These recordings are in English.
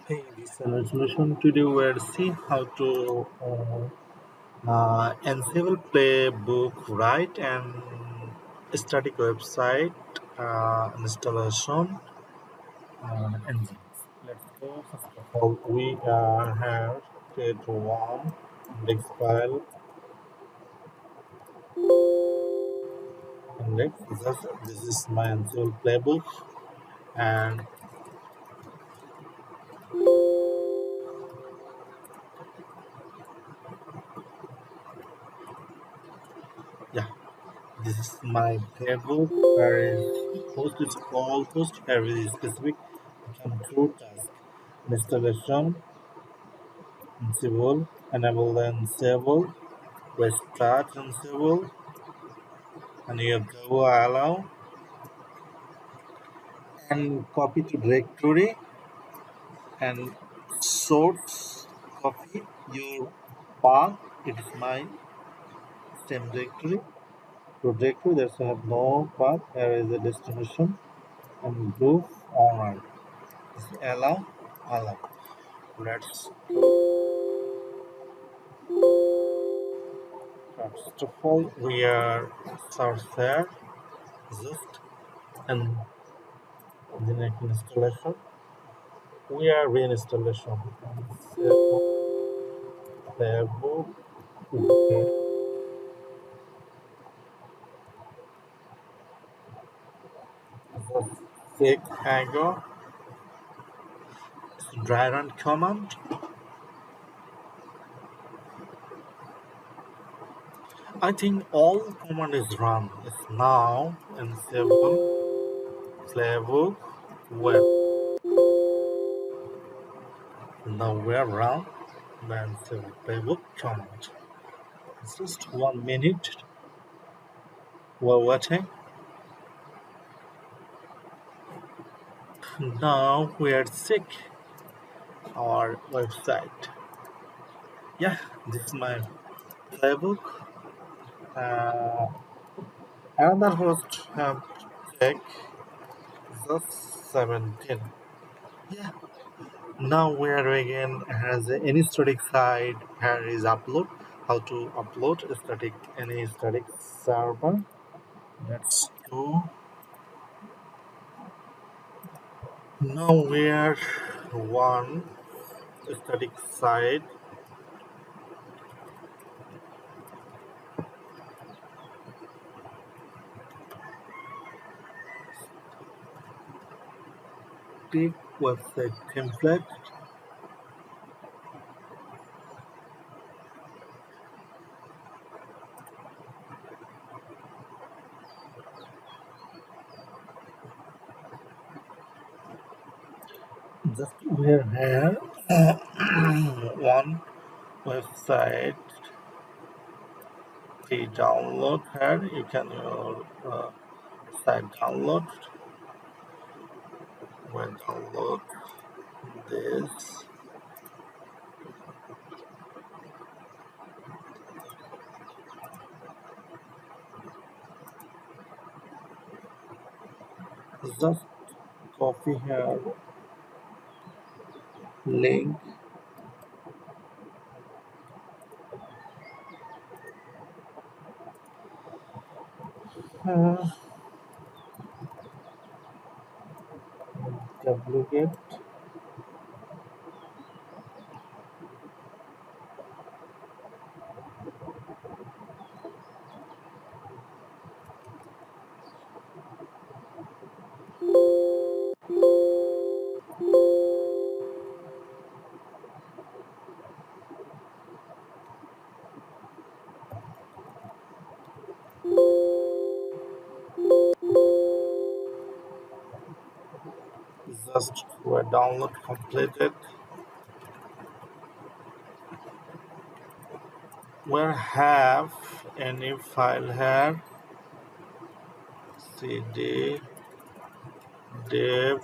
Hey, this is a solution. Today we'll see how to Ansible Playbook write and static website installation engines. Let's go. First of all, we have create one index file. Index. This is my Ansible Playbook, and yeah, this is my playbook. Where is host is called host have a specific control task installation Ansible, enable Ansible, restart Ansible, and you go allow and copy to directory and source copy your path. It is my same directory. To directory there's have no path. Here is the destination and group owner. Allow. Let's first of all we are search there just and the next installation. We are reinstallation. Playbook. Okay. Fake Agro dry run command. I think all command is run. It's now Ansible Playbook web. Now we're run the Ansible Playbook command. It's just 1 minute. We're waiting. Now we are sick our website. Yeah, this is my playbook. Uh, Another host have check just 17. Yeah. Now we are again has any static site. Here is upload. How to upload any static server. Let's go. Now we are one static site. Click website template. Just we are here one website. The download here you can your site download. When download this, just copy here link uh, wget just were download completed. We have any file here cd dev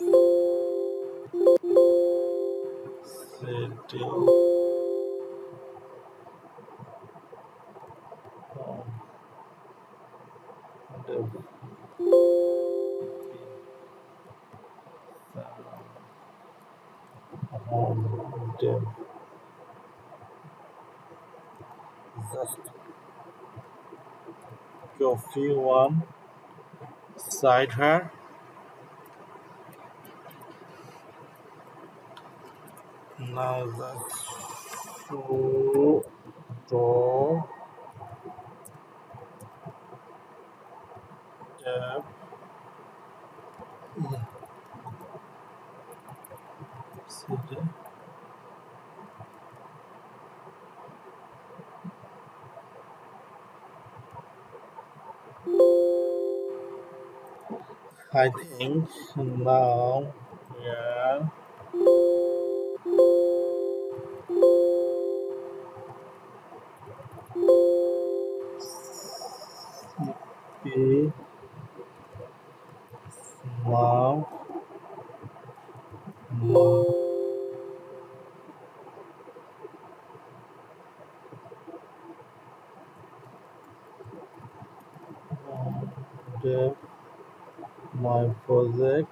cd dev dev just copy one side here. Now let's show the dev. CD. I think now we are CP now dev my project.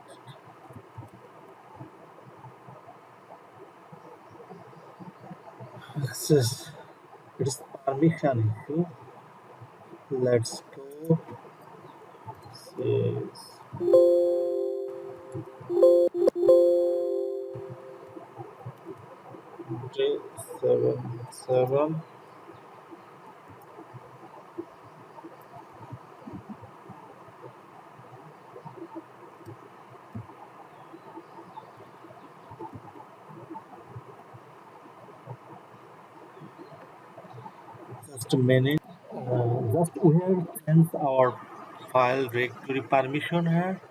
It's permission issue. Let's go. Says 377. Just a minute. Just we have changed our file directory permission here.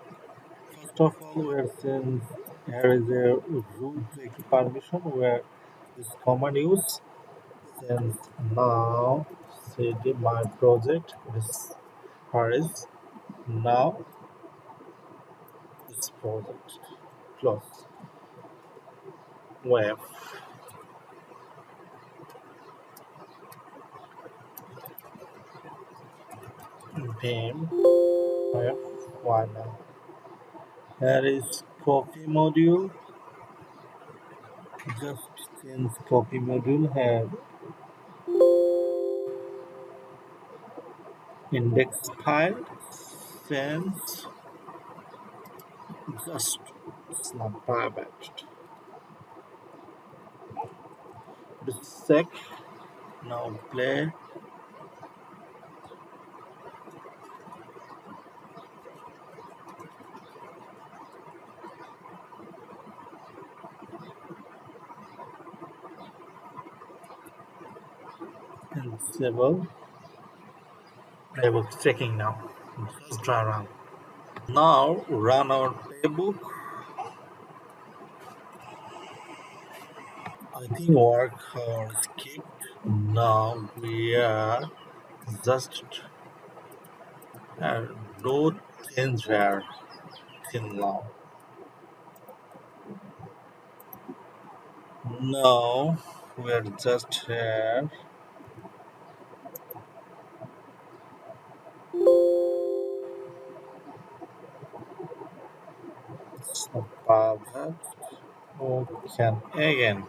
First of all, we have changed here is a root directory permission where this command use. Since now cd my project this is now this project close web name web why now here is copy module just change copy module have index file since just it's not private the sec now play Ansible playbook checking now just try run. Now run our playbook. I think work or skip. Now we are just no change here till now. Now we are just here. So that okay again.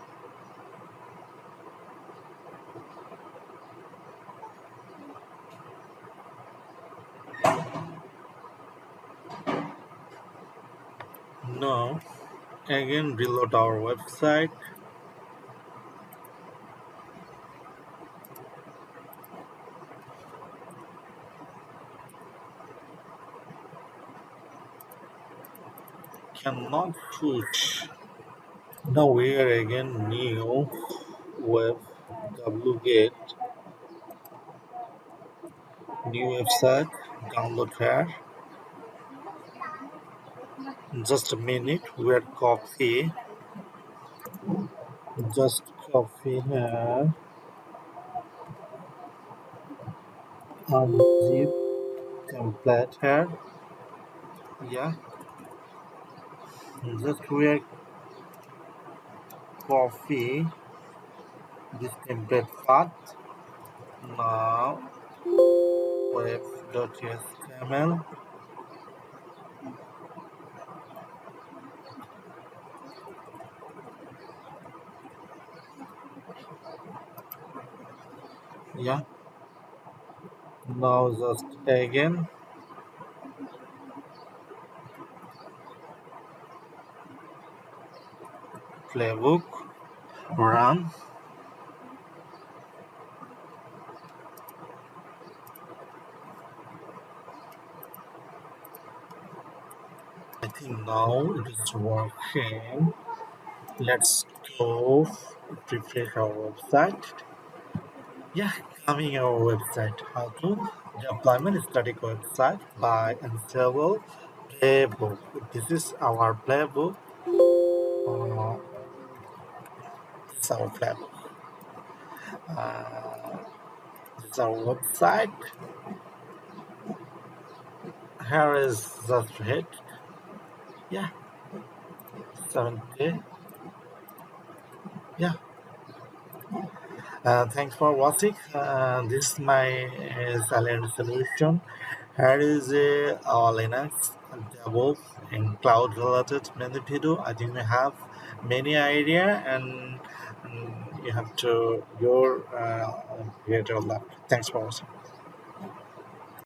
Now again reload our website. Cannot push. Now we are again new web wget new website download here. Just a minute, we'll copy, just copy here and zip template here. Yeah, just we'll copy this template path. Now web.html Yeah. Now just again playbook run. I think now it is working. Let's go refresh our website. Yeah, coming our website. How to deployment static website by Ansible Playbook. This is our playbook. Uh, this is our playbook. Uh, this is our website. Here is the thread. Yeah, 70. Yeah. Thanks for watching. This is my silent solution. Here is a Linux DevOps and cloud related many video. I think you have many idea and you have to your create your lab. Thanks for watching.